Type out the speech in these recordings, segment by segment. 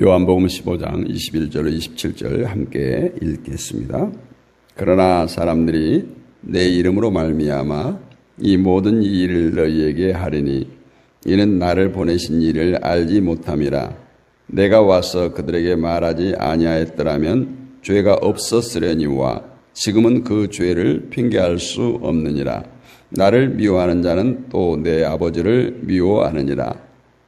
요한복음 15장 21절 27절 함께 읽겠습니다. 그러나 사람들이 내 이름으로 말미암아 이 모든 일을 너희에게 하리니 이는 나를 보내신 이를 알지 못함이라. 내가 와서 그들에게 말하지 아니하였더라면 죄가 없었으려니와 지금은 그 죄를 핑계할 수 없느니라. 나를 미워하는 자는 또 내 아버지를 미워하느니라.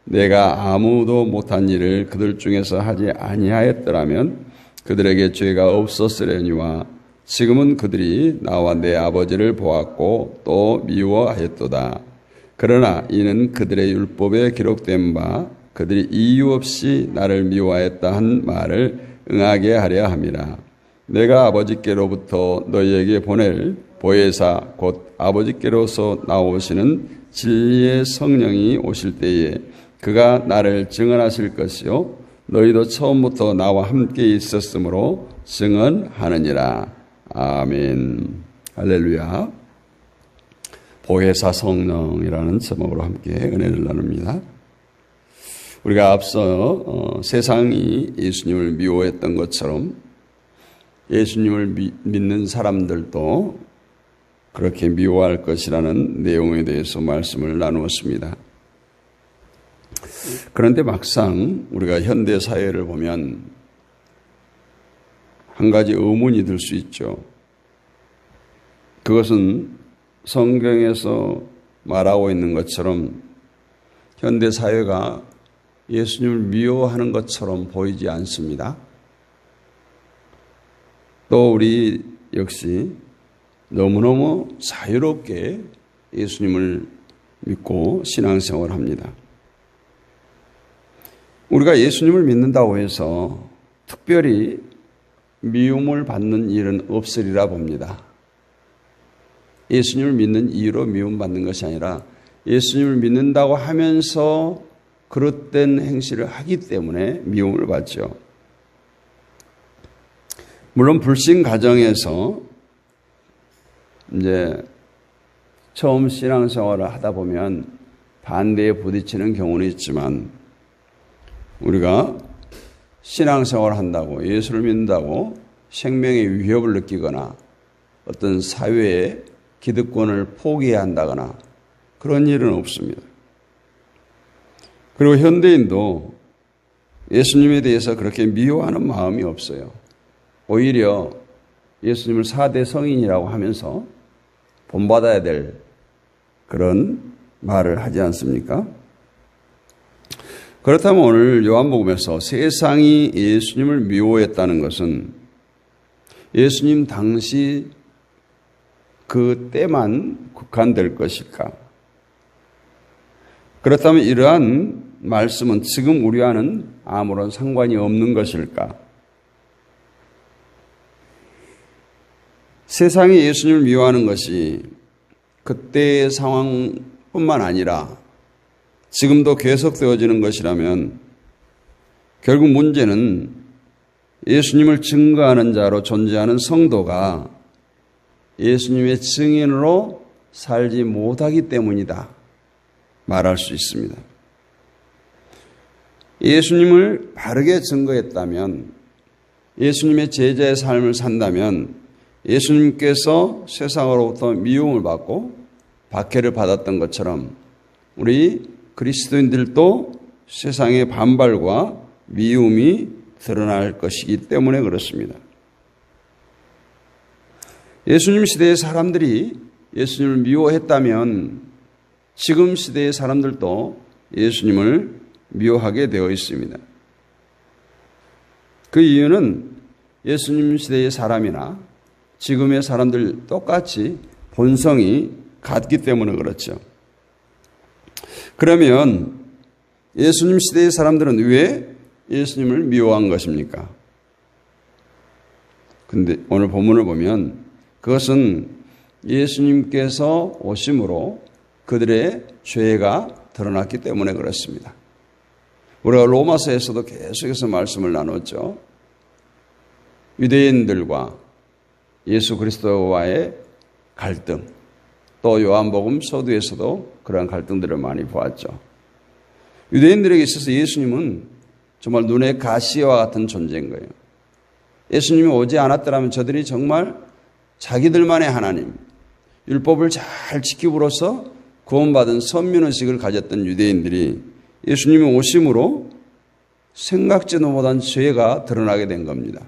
내가 아무도 못한 일을 그들 중에서 하지 아니하였더라면 그들에게 죄가 없었으려니와 지금은 그들이 나와 내 아버지를 보았고 또 미워하였도다. 그러나 이는 그들의 율법에 기록된 바 그들이 이유 없이 나를 미워하였다 한 말을 응하게 하려 함이라. 내가 아버지께로부터 너희에게 보낼 보혜사 곧 아버지께로서 나오시는 진리의 성령이 오실 때에 그가 나를 증언하실 것이요 너희도 처음부터 나와 함께 있었으므로 증언하느니라. 아멘. 할렐루야. 보혜사 성령이라는 제목으로 함께 은혜를 나눕니다. 우리가 앞서 세상이 예수님을 미워했던 것처럼 예수님을 믿는 사람들도 그렇게 미워할 것이라는 내용에 대해서 말씀을 나누었습니다. 그런데 막상 우리가 현대 사회를 보면 한 가지 의문이 들 수 있죠. 그것은 성경에서 말하고 있는 것처럼 현대 사회가 예수님을 미워하는 것처럼 보이지 않습니다. 또 우리 역시 너무너무 자유롭게 예수님을 믿고 신앙생활을 합니다. 우리가 예수님을 믿는다고 해서 특별히 미움을 받는 일은 없으리라 봅니다. 예수님을 믿는 이유로 미움받는 것이 아니라 예수님을 믿는다고 하면서 그릇된 행실을 하기 때문에 미움을 받죠. 물론 불신 가정에서 이제 처음 신앙생활을 하다 보면 반대에 부딪히는 경우는 있지만 우리가 신앙생활을 한다고 예수를 믿는다고 생명의 위협을 느끼거나 어떤 사회의 기득권을 포기해야 한다거나 그런 일은 없습니다. 그리고 현대인도 예수님에 대해서 그렇게 미워하는 마음이 없어요. 오히려 예수님을 4대 성인이라고 하면서 본받아야 될 그런 말을 하지 않습니까? 그렇다면 오늘 요한복음에서 세상이 예수님을 미워했다는 것은 예수님 당시 그 때만 국한될 것일까? 그렇다면 이러한 말씀은 지금 우리와는 아무런 상관이 없는 것일까? 세상이 예수님을 미워하는 것이 그때의 상황뿐만 아니라 지금도 계속되어지는 것이라면 결국 문제는 예수님을 증거하는 자로 존재하는 성도가 예수님의 증인으로 살지 못하기 때문이다 말할 수 있습니다. 예수님을 바르게 증거했다면 예수님의 제자의 삶을 산다면 예수님께서 세상으로부터 미움을 받고 박해를 받았던 것처럼 우리 그리스도인들도 세상의 반발과 미움이 드러날 것이기 때문에 그렇습니다. 예수님 시대의 사람들이 예수님을 미워했다면 지금 시대의 사람들도 예수님을 미워하게 되어 있습니다. 그 이유는 예수님 시대의 사람이나 지금의 사람들 똑같이 본성이 같기 때문에 그렇죠. 그러면 예수님 시대의 사람들은 왜 예수님을 미워한 것입니까? 근데 오늘 본문을 보면 그것은 예수님께서 오심으로 그들의 죄가 드러났기 때문에 그렇습니다. 우리가 로마서에서도 계속해서 말씀을 나눴죠. 유대인들과 예수 그리스도와의 갈등, 또 요한복음 서두에서도 그러한 갈등들을 많이 보았죠. 유대인들에게 있어서 예수님은 정말 눈의 가시와 같은 존재인 거예요. 예수님이 오지 않았더라면 저들이 정말 자기들만의 하나님, 율법을 잘 지킴으로써 구원받은 선민의식을 가졌던 유대인들이 예수님이 오심으로 생각지도 못한 죄가 드러나게 된 겁니다.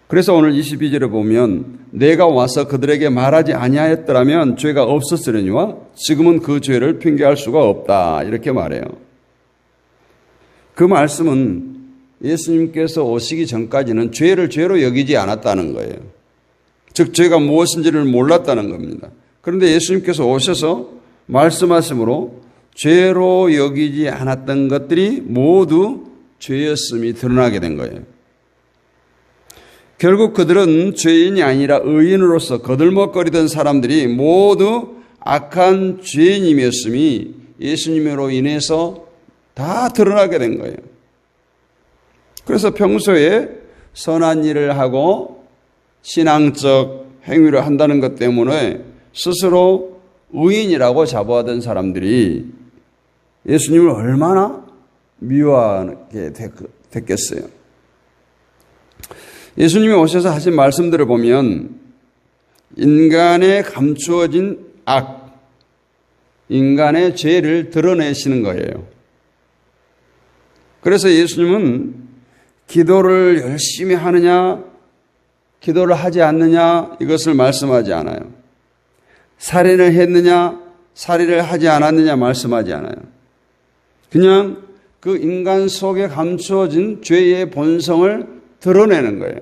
그래서 오늘 22절에 보면 내가 와서 그들에게 말하지 아니하였더라면 죄가 없었으려니와 지금은 그 죄를 핑계할 수가 없다. 이렇게 말해요. 그 말씀은 예수님께서 오시기 전까지는 죄를 죄로 여기지 않았다는 거예요. 즉 죄가 무엇인지를 몰랐다는 겁니다. 그런데 예수님께서 오셔서 말씀하심으로 죄로 여기지 않았던 것들이 모두 죄였음이 드러나게 된 거예요. 결국 그들은 죄인이 아니라 의인으로서 거들먹거리던 사람들이 모두 악한 죄인임이었음이 예수님으로 인해서 다 드러나게 된 거예요. 그래서 평소에 선한 일을 하고 신앙적 행위를 한다는 것 때문에 스스로 의인이라고 자부하던 사람들이 예수님을 얼마나 미워하게 됐겠어요. 예수님이 오셔서 하신 말씀들을 보면 인간의 감추어진 악, 인간의 죄를 드러내시는 거예요. 그래서 예수님은 기도를 열심히 하느냐, 기도를 하지 않느냐 이것을 말씀하지 않아요. 살인을 했느냐, 살인을 하지 않았느냐 말씀하지 않아요. 그냥 그 인간 속에 감추어진 죄의 본성을 드러내는 거예요.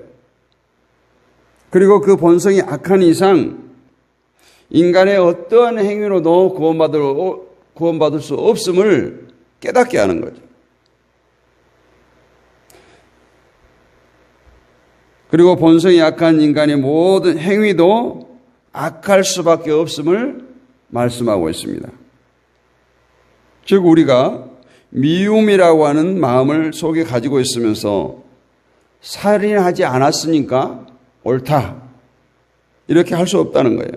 그리고 그 본성이 악한 이상 인간의 어떠한 행위로도 구원받을 수 없음을 깨닫게 하는 거죠. 그리고 본성이 악한 인간의 모든 행위도 악할 수밖에 없음을 말씀하고 있습니다. 즉 우리가 미움이라고 하는 마음을 속에 가지고 있으면서 살인하지 않았으니까 옳다 이렇게 할 수 없다는 거예요.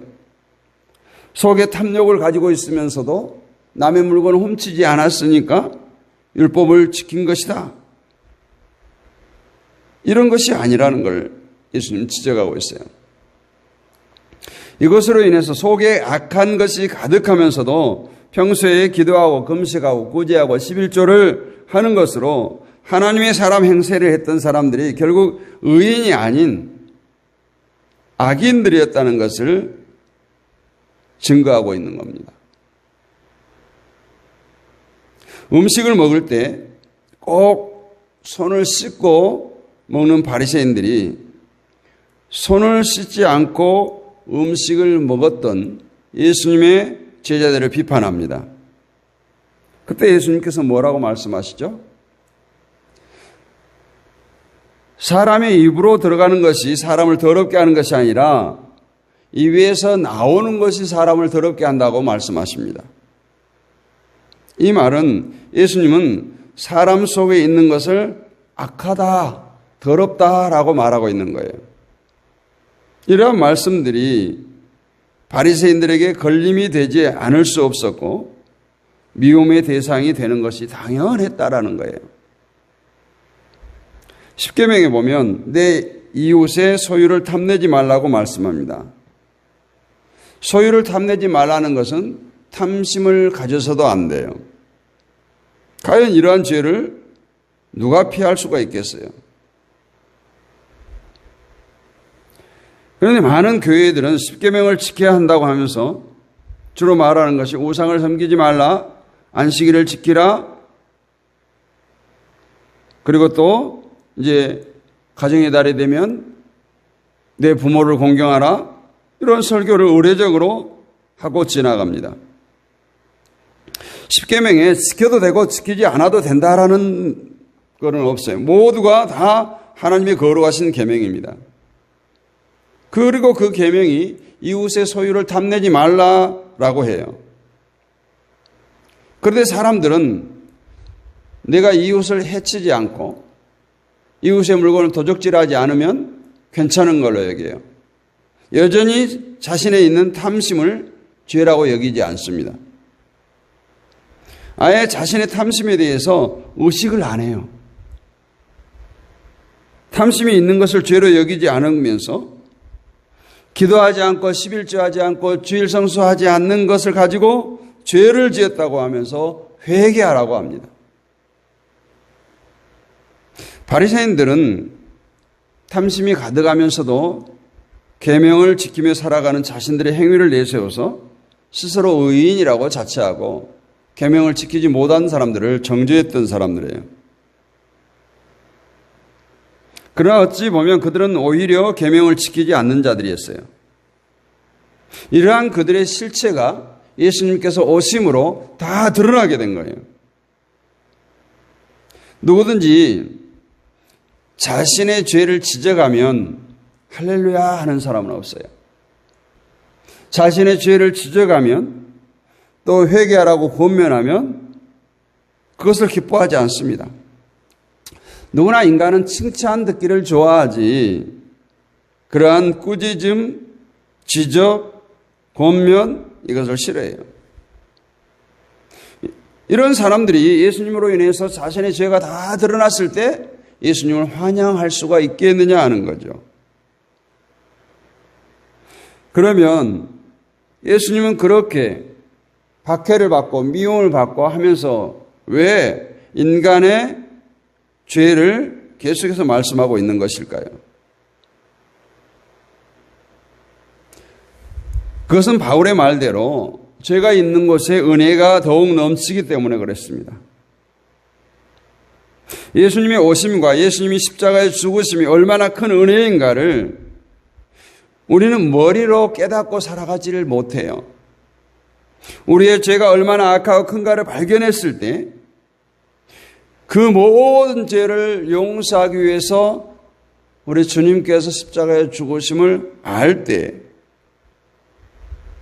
속에 탐욕을 가지고 있으면서도 남의 물건을 훔치지 않았으니까 율법을 지킨 것이다. 이런 것이 아니라는 걸 예수님 지적하고 있어요. 이것으로 인해서 속에 악한 것이 가득하면서도 평소에 기도하고 금식하고 구제하고 11조를 하는 것으로 하나님의 사람 행세를 했던 사람들이 결국 의인이 아닌 악인들이었다는 것을 증거하고 있는 겁니다. 음식을 먹을 때 꼭 손을 씻고 먹는 바리새인들이 손을 씻지 않고 음식을 먹었던 예수님의 제자들을 비판합니다. 그때 예수님께서 뭐라고 말씀하시죠? 사람의 입으로 들어가는 것이 사람을 더럽게 하는 것이 아니라 입에서 나오는 것이 사람을 더럽게 한다고 말씀하십니다. 이 말은 예수님은 사람 속에 있는 것을 악하다, 더럽다라고 말하고 있는 거예요. 이러한 말씀들이 바리새인들에게 걸림이 되지 않을 수 없었고 미움의 대상이 되는 것이 당연했다라는 거예요. 십계명에 보면 내 이웃의 소유를 탐내지 말라고 말씀합니다. 소유를 탐내지 말라는 것은 탐심을 가져서도 안 돼요. 과연 이러한 죄를 누가 피할 수가 있겠어요? 그런데 많은 교회들은 십계명을 지켜야 한다고 하면서 주로 말하는 것이 우상을 섬기지 말라, 안식일을 지키라, 그리고 또 이제 가정의 달이 되면 내 부모를 공경하라, 이런 설교를 의례적으로 하고 지나갑니다. 십계명에 지켜도 되고 지키지 않아도 된다라는 것은 없어요. 모두가 다 하나님의 거룩하신 계명입니다. 그리고 그 계명이 이웃의 소유를 탐내지 말라라고 해요. 그런데 사람들은 내가 이웃을 해치지 않고 이웃의 물건을 도적질하지 않으면 괜찮은 걸로 여겨요. 여전히 자신에 있는 탐심을 죄라고 여기지 않습니다. 아예 자신의 탐심에 대해서 의식을 안 해요. 탐심이 있는 것을 죄로 여기지 않으면서 기도하지 않고 11조하지 않고 주일 성수하지 않는 것을 가지고 죄를 지었다고 하면서 회개하라고 합니다. 바리새인들은 탐심이 가득하면서도 계명을 지키며 살아가는 자신들의 행위를 내세워서 스스로 의인이라고 자처하고 계명을 지키지 못한 사람들을 정죄했던 사람들이에요. 그러나 어찌 보면 그들은 오히려 계명을 지키지 않는 자들이었어요. 이러한 그들의 실체가 예수님께서 오심으로 다 드러나게 된 거예요. 누구든지 자신의 죄를 지적하면 할렐루야 하는 사람은 없어요. 자신의 죄를 지적하면 또 회개하라고 권면하면 그것을 기뻐하지 않습니다. 누구나 인간은 칭찬 듣기를 좋아하지 그러한 꾸짖음, 지적, 권면 이것을 싫어해요. 이런 사람들이 예수님으로 인해서 자신의 죄가 다 드러났을 때 예수님을 환영할 수가 있겠느냐 하는 거죠. 그러면 예수님은 그렇게 박해를 받고 미움을 받고 하면서 왜 인간의 죄를 계속해서 말씀하고 있는 것일까요? 그것은 바울의 말대로 죄가 있는 곳에 은혜가 더욱 넘치기 때문에 그랬습니다. 예수님의 오심과 예수님이 십자가에 죽으심이 얼마나 큰 은혜인가를 우리는 머리로 깨닫고 살아가지를 못해요. 우리의 죄가 얼마나 악하고 큰가를 발견했을 때 그 모든 죄를 용서하기 위해서 우리 주님께서 십자가에 죽으심을 알 때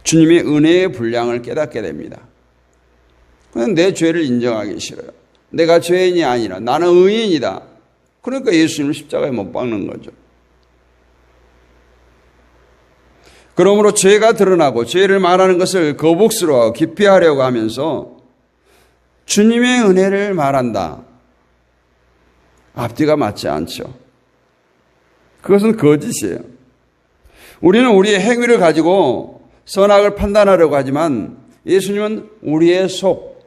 주님의 은혜의 분량을 깨닫게 됩니다. 내 죄를 인정하기 싫어요. 내가 죄인이 아니라 나는 의인이다. 그러니까 예수님을 십자가에 못 박는 거죠. 그러므로 죄가 드러나고 죄를 말하는 것을 거북스러워하고 기피하려고 하면서 주님의 은혜를 말한다. 앞뒤가 맞지 않죠. 그것은 거짓이에요. 우리는 우리의 행위를 가지고 선악을 판단하려고 하지만 예수님은 우리의 속,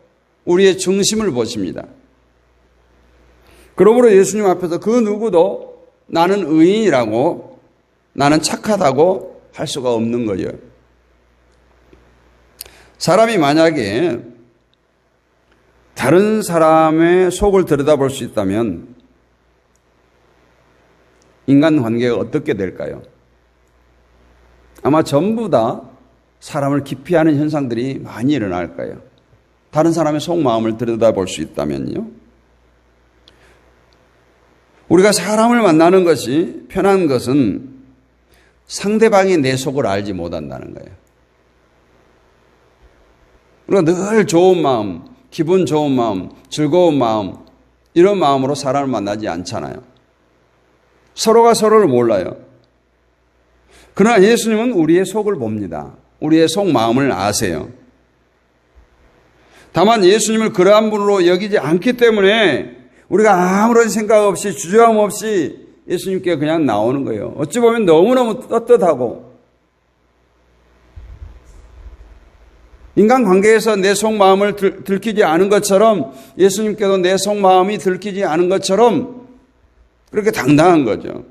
우리의 중심을 보십니다. 그러므로 예수님 앞에서 그 누구도 나는 의인이라고 나는 착하다고 할 수가 없는 거예요. 사람이 만약에 다른 사람의 속을 들여다볼 수 있다면 인간관계가 어떻게 될까요? 아마 전부 다 사람을 기피하는 현상들이 많이 일어날 거예요. 다른 사람의 속마음을 들여다볼 수 있다면요. 우리가 사람을 만나는 것이 편한 것은 상대방이 내 속을 알지 못한다는 거예요. 우리가 늘 좋은 마음, 기분 좋은 마음, 즐거운 마음 이런 마음으로 사람을 만나지 않잖아요. 서로가 서로를 몰라요. 그러나 예수님은 우리의 속을 봅니다. 우리의 속마음을 아세요. 다만 예수님을 그러한 분으로 여기지 않기 때문에 우리가 아무런 생각 없이 주저함 없이 예수님께 그냥 나오는 거예요. 어찌 보면 너무너무 떳떳하고 인간관계에서 내 속마음을 들키지 않은 것처럼 예수님께도 내 속마음이 들키지 않은 것처럼 그렇게 당당한 거죠.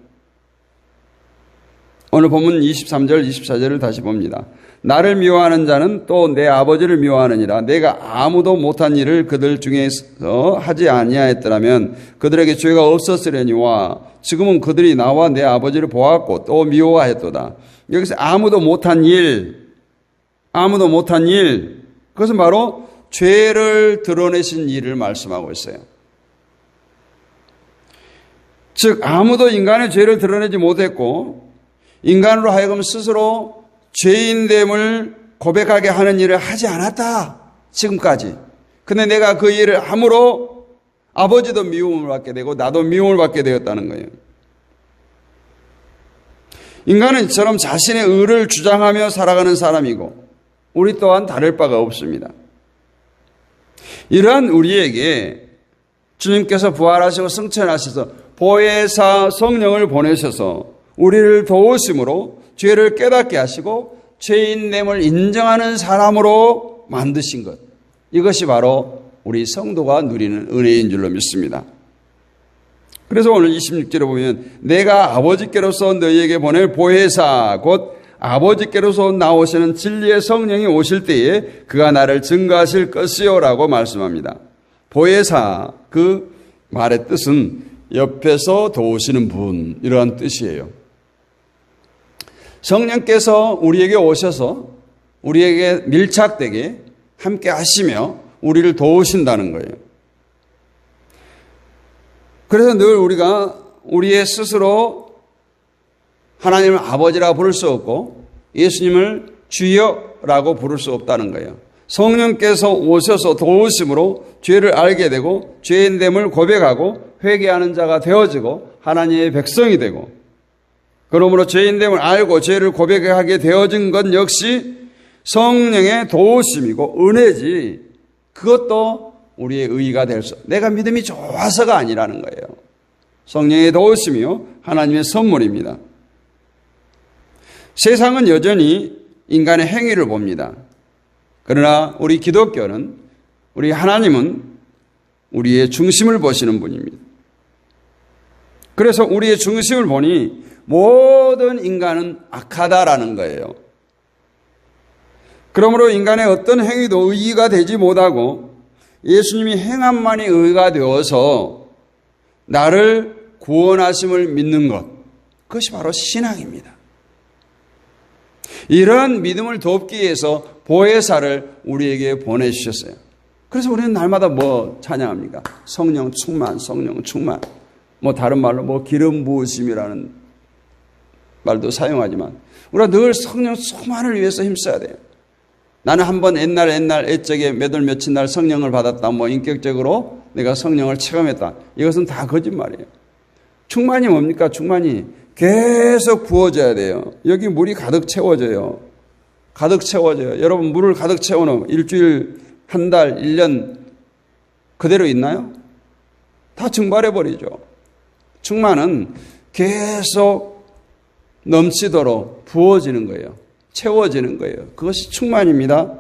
오늘 본문 23절, 24절을 다시 봅니다. 나를 미워하는 자는 또 내 아버지를 미워하느니라. 내가 아무도 못한 일을 그들 중에서 하지 아니하였더라면 그들에게 죄가 없었으려니와 지금은 그들이 나와 내 아버지를 보았고 또 미워하였도다. 여기서 아무도 못한 일, 그것은 바로 죄를 드러내신 일을 말씀하고 있어요. 즉 아무도 인간의 죄를 드러내지 못했고 인간으로 하여금 스스로 죄인됨을 고백하게 하는 일을 하지 않았다. 지금까지. 근데 내가 그 일을 함으로 아버지도 미움을 받게 되고 나도 미움을 받게 되었다는 거예요. 인간은 이처럼 자신의 의를 주장하며 살아가는 사람이고 우리 또한 다를 바가 없습니다. 이러한 우리에게 주님께서 부활하시고 승천하셔서 보혜사 성령을 보내셔서 우리를 도우심으로 죄를 깨닫게 하시고 죄인됨을 인정하는 사람으로 만드신 것, 이것이 바로 우리 성도가 누리는 은혜인 줄로 믿습니다. 그래서 오늘 26절에 보면 내가 아버지께로서 너희에게 보낼 보혜사 곧 아버지께로서 나오시는 진리의 성령이 오실 때에 그가 나를 증거하실 것이요라고 말씀합니다. 보혜사, 그 말의 뜻은 옆에서 도우시는 분, 이러한 뜻이에요. 성령께서 우리에게 오셔서 우리에게 밀착되게 함께 하시며 우리를 도우신다는 거예요. 그래서 늘 우리가 우리의 스스로 하나님을 아버지라 부를 수 없고 예수님을 주여라고 부를 수 없다는 거예요. 성령께서 오셔서 도우심으로 죄를 알게 되고 죄인됨을 고백하고 회개하는 자가 되어지고 하나님의 백성이 되고, 그러므로 죄인됨을 알고 죄를 고백하게 되어진 것 역시 성령의 도우심이고 은혜지, 그것도 우리의 의의가 될 수, 내가 믿음이 좋아서가 아니라는 거예요. 성령의 도우심이요 하나님의 선물입니다. 세상은 여전히 인간의 행위를 봅니다. 그러나 우리 기독교는, 우리 하나님은 우리의 중심을 보시는 분입니다. 그래서 우리의 중심을 보니 모든 인간은 악하다라는 거예요. 그러므로 인간의 어떤 행위도 의의가 되지 못하고 예수님이 행함만이 의의가 되어서 나를 구원하심을 믿는 것, 그것이 바로 신앙입니다. 이런 믿음을 돕기 위해서 보혜사를 우리에게 보내주셨어요. 그래서 우리는 날마다 뭐 찬양합니까? 성령 충만, 성령 충만. 뭐 다른 말로 뭐 기름 부으심이라는 말도 사용하지만 우리가 늘 성령 충만을 위해서 힘써야 돼요. 나는 한번 옛날 애적에 몇 월 며칠 날 성령을 받았다. 뭐 인격적으로 내가 성령을 체험했다. 이것은 다 거짓말이에요. 충만이 뭡니까? 충만이 계속 부어져야 돼요. 여기 물이 가득 채워져요. 가득 채워져요. 여러분 물을 가득 채워놓으면 일주일, 한 달, 1년 그대로 있나요? 다 증발해버리죠. 충만은 계속 넘치도록 부어지는 거예요. 채워지는 거예요. 그것이 충만입니다.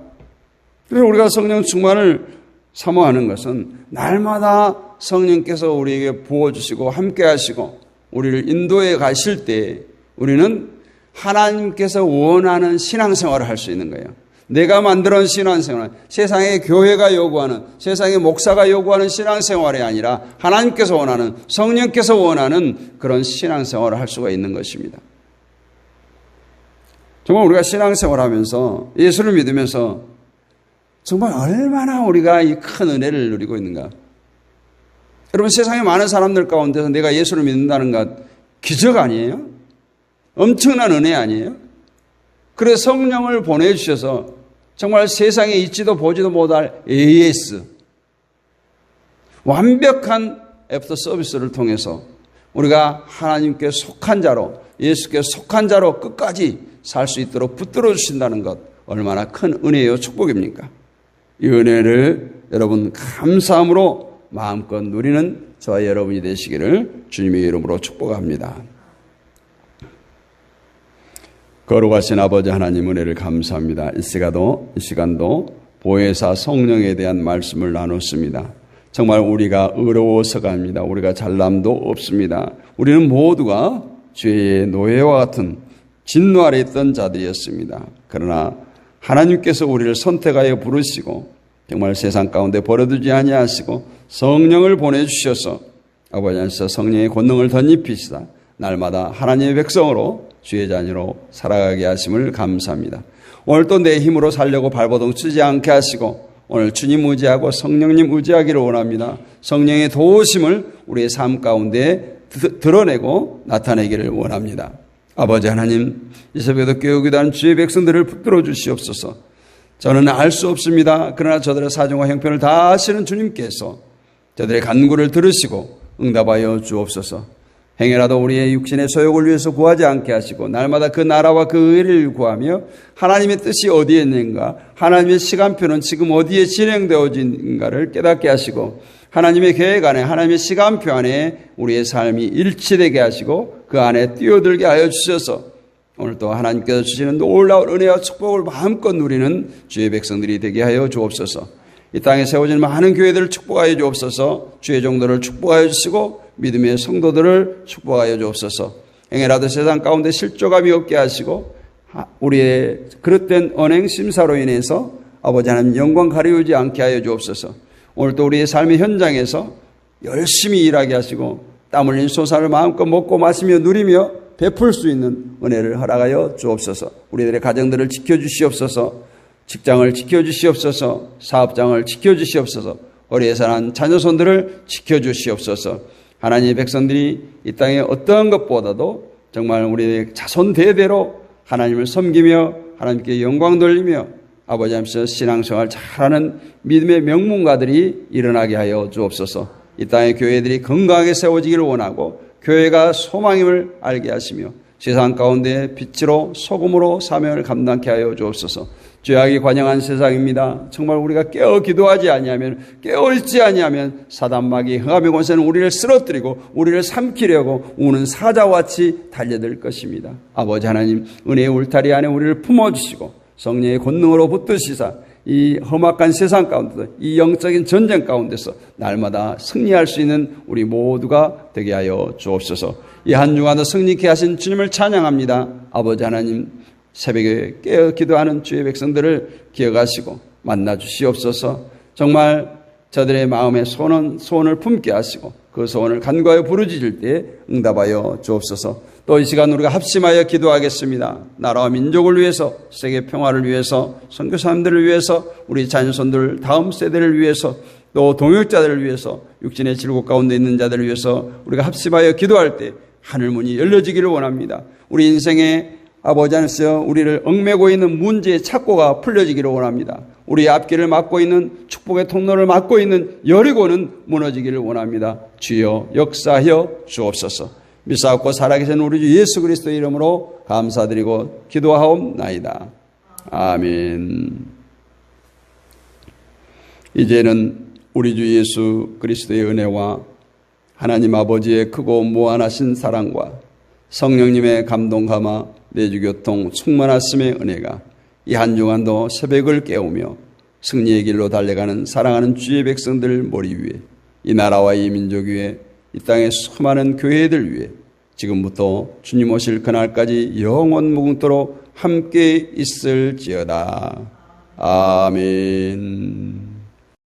그래서 우리가 성령 충만을 사모하는 것은 날마다 성령께서 우리에게 부어주시고 함께 하시고 우리를 인도해 가실 때 우리는 하나님께서 원하는 신앙생활을 할 수 있는 거예요. 내가 만들어온 신앙생활, 세상의 교회가 요구하는, 세상의 목사가 요구하는 신앙생활이 아니라 하나님께서 원하는, 성령께서 원하는 그런 신앙생활을 할 수가 있는 것입니다. 정말 우리가 신앙생활을 하면서 예수를 믿으면서 정말 얼마나 우리가 이 큰 은혜를 누리고 있는가. 여러분 세상에 많은 사람들 가운데서 내가 예수를 믿는다는 것 기적 아니에요? 엄청난 은혜 아니에요? 그래서 성령을 보내주셔서 정말 세상에 있지도 보지도 못할 AS, 완벽한 애프터 서비스를 통해서 우리가 하나님께 속한 자로, 예수께 속한 자로 끝까지 살 수 있도록 붙들어 주신다는 것, 얼마나 큰 은혜요 축복입니까? 이 은혜를 여러분 감사함으로 마음껏 누리는 저와 여러분이 되시기를 주님의 이름으로 축복합니다. 거룩하신 아버지 하나님 은혜를 감사합니다. 이 시간도 보혜사 성령에 대한 말씀을 나눴습니다. 정말 우리가 의로워서가 아닙니다. 우리가 잘남도 없습니다. 우리는 모두가 죄의 노예와 같은 진노 아래 있던 자들이었습니다. 그러나 하나님께서 우리를 선택하여 부르시고 정말 세상 가운데 버려두지 아니하시고 성령을 보내주셔서 아버지 안에서 성령의 권능을 덧입히시다 날마다 하나님의 백성으로 주의 자녀로 살아가게 하심을 감사합니다. 오늘 또 내 힘으로 살려고 발버둥 치지 않게 하시고 오늘 주님 의지하고 성령님 의지하기를 원합니다. 성령의 도우심을 우리의 삶 가운데 드러내고 나타내기를 원합니다. 아버지 하나님, 이 새벽에도 깨우기도 주의 백성들을 붙들어 주시옵소서. 저는 알 수 없습니다. 그러나 저들의 사정과 형편을 다 아시는 주님께서 저들의 간구를 들으시고 응답하여 주옵소서. 행여라도 우리의 육신의 소욕을 위해서 구하지 않게 하시고 날마다 그 나라와 그 의를 구하며 하나님의 뜻이 어디에 있는가, 하나님의 시간표는 지금 어디에 진행되어진가를 깨닫게 하시고 하나님의 계획 안에, 하나님의 시간표 안에 우리의 삶이 일치되게 하시고 그 안에 뛰어들게 하여 주셔서 오늘도 하나님께서 주시는 놀라운 은혜와 축복을 마음껏 누리는 주의 백성들이 되게 하여 주옵소서. 이 땅에 세워진 많은 교회들을 축복하여 주옵소서. 주의 종들을 축복하여 주시고 믿음의 성도들을 축복하여 주옵소서. 행여라도 세상 가운데 실족함이 없게 하시고 우리의 그릇된 언행 심사로 인해서 아버지 하나님 영광 가리우지 않게 하여 주옵소서. 오늘도 우리의 삶의 현장에서 열심히 일하게 하시고 땀 흘린 소사를 마음껏 먹고 마시며 누리며 베풀 수 있는 은혜를 허락하여 주옵소서. 우리들의 가정들을 지켜주시옵소서. 직장을 지켜주시옵소서. 사업장을 지켜주시옵소서. 어리에 자란 자녀손들을 지켜주시옵소서. 하나님의 백성들이 이 땅에 어떠한 것보다도 정말 우리의 자손 대대로 하나님을 섬기며 하나님께 영광 돌리며 아버지 하나님께서 신앙생활 잘하는 믿음의 명문가들이 일어나게 하여 주옵소서. 이 땅의 교회들이 건강하게 세워지기를 원하고 교회가 소망임을 알게 하시며 세상 가운데 빛으로 소금으로 사명을 감당케 하여 주옵소서. 죄악이 관영한 세상입니다. 정말 우리가 깨어 기도하지 아니하면, 깨어 있지 아니하면 사단마귀 흥함의 권세는 우리를 쓰러뜨리고 우리를 삼키려고 우는 사자같이 달려들 것입니다. 아버지 하나님, 은혜의 울타리 안에 우리를 품어주시고 성령의 권능으로 붙드시사 이 험악한 세상 가운데서, 이 영적인 전쟁 가운데서 날마다 승리할 수 있는 우리 모두가 되게 하여 주옵소서. 이 한 주간도 승리케 하신 주님을 찬양합니다. 아버지 하나님, 새벽에 깨어 기도하는 주의 백성들을 기억하시고 만나 주시옵소서. 정말 저들의 마음에 소원을 품게 하시고 그 소원을 간구하여 부르짖을 때에 응답하여 주옵소서. 또 이 시간 우리가 합심하여 기도하겠습니다. 나라와 민족을 위해서, 세계 평화를 위해서, 선교사님들을 위해서, 우리 자녀손들 다음 세대를 위해서, 또 동역자들을 위해서, 육신의 질곡 가운데 있는 자들을 위해서 우리가 합심하여 기도할 때 하늘문이 열려지기를 원합니다. 우리 인생의 아버지 하나님께서 우리를 얽매고 있는 문제의 착고가 풀려지기를 원합니다. 우리의 앞길을 막고 있는 축복의 통로를 막고 있는 여리고는 무너지기를 원합니다. 주여 역사하여 주옵소서. 믿사옵고 살아계신 우리 주 예수 그리스도의 이름으로 감사드리고 기도하옵나이다. 아멘. 이제는 우리 주 예수 그리스도의 은혜와 하나님 아버지의 크고 무한하신 사랑과 성령님의 감동 감화 내주교통 충만하심의 은혜가 이 한 주간도 새벽을 깨우며 승리의 길로 달려가는 사랑하는 주의 백성들 머리 위에, 이 나라와 이 민족 위에, 이 땅의 수많은 교회들 위에 지금부터 주님 오실 그날까지 영원 무궁토록 함께 있을지어다. 아멘.